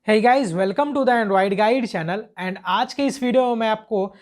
Hey guys, welcome to the Android guide channel. And आज के इस वीडियो में मैं आपको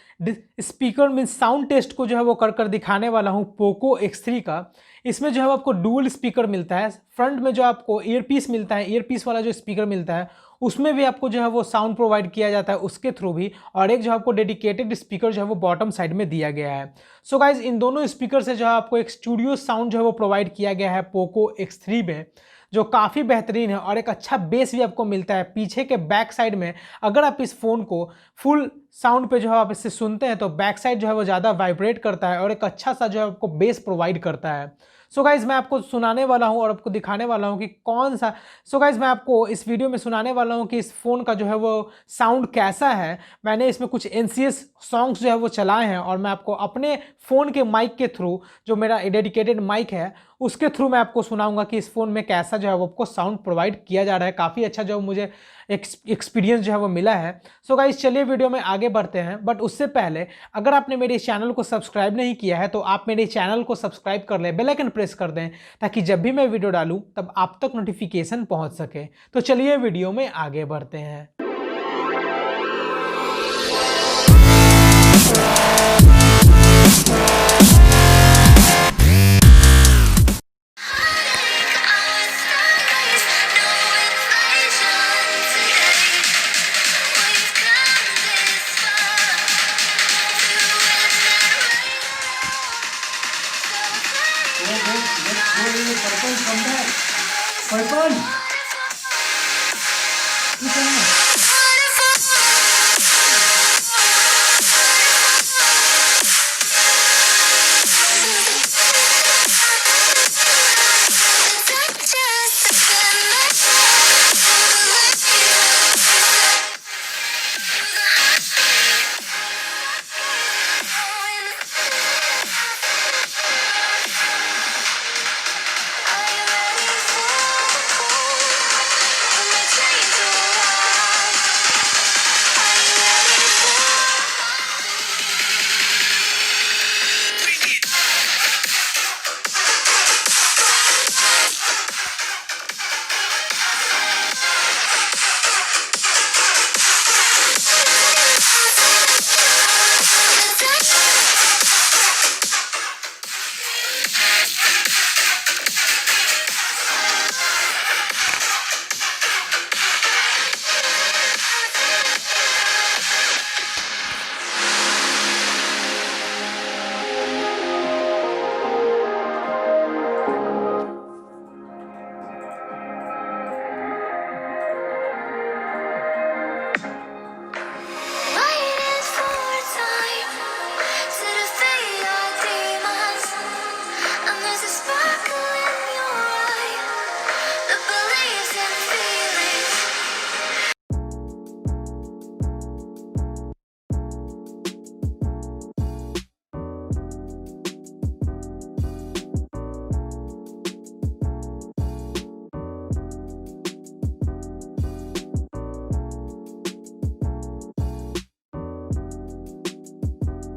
स्पीकर मीन साउंड टेस्ट को जो है वो कर दिखाने वाला हूँ पोको X3 का। इसमें जो है आपको डुअल स्पीकर मिलता है। फ्रंट में जो आपको ईयरपीस मिलता है, ईयरपीस वाला जो स्पीकर मिलता है उसमें भी आपको जो है वो साउंड प्रोवाइड किया जाता है उसके थ्रू भी, और एक जो आपको डेडिकेटेड स्पीकर जो है वो बॉटम साइड में दिया गया है। सो गाइज, इन दोनों स्पीकर से जो है आपको एक स्टूडियो साउंड जो है वो प्रोवाइड किया गया है पोको X3 में, जो काफ़ी बेहतरीन है। और एक अच्छा बेस भी आपको मिलता है पीछे के बैक साइड में। अगर आप इस फ़ोन को फुल साउंड पे जो है आप इससे सुनते हैं तो बैक साइड जो है वो ज़्यादा वाइब्रेट करता है और एक अच्छा सा जो है आपको बेस प्रोवाइड करता है। सो गाइज, मैं आपको सुनाने वाला हूँ और आपको दिखाने वाला हूँ कि कौन सा। सो गाइज, मैं आपको इस वीडियो में सुनाने वाला हूँ कि इस फ़ोन का जो है वो साउंड कैसा है। मैंने इसमें कुछ NCS सॉन्ग्स जो है वो चलाए हैं और मैं आपको अपने फ़ोन के माइक के थ्रू, जो मेरा डेडिकेटेड माइक है उसके थ्रू मैं आपको सुनाऊंगा कि इस फ़ोन में कैसा जो है वो आपको साउंड प्रोवाइड किया जा रहा है। काफ़ी अच्छा जो मुझे एक्सपीरियंस जो है वो मिला है। सो गाइस, चलिए वीडियो में आगे बढ़ते हैं। बट उससे पहले, अगर आपने मेरे चैनल को सब्सक्राइब नहीं किया है तो आप मेरे चैनल को सब्सक्राइब कर लें, बेल आइकन प्रेस कर दें, ताकि जब भी मैं वीडियो डालूं तब आप तक नोटिफिकेशन पहुंच सके। तो चलिए वीडियो में आगे बढ़ते हैं। Purple, come back. पर्पल,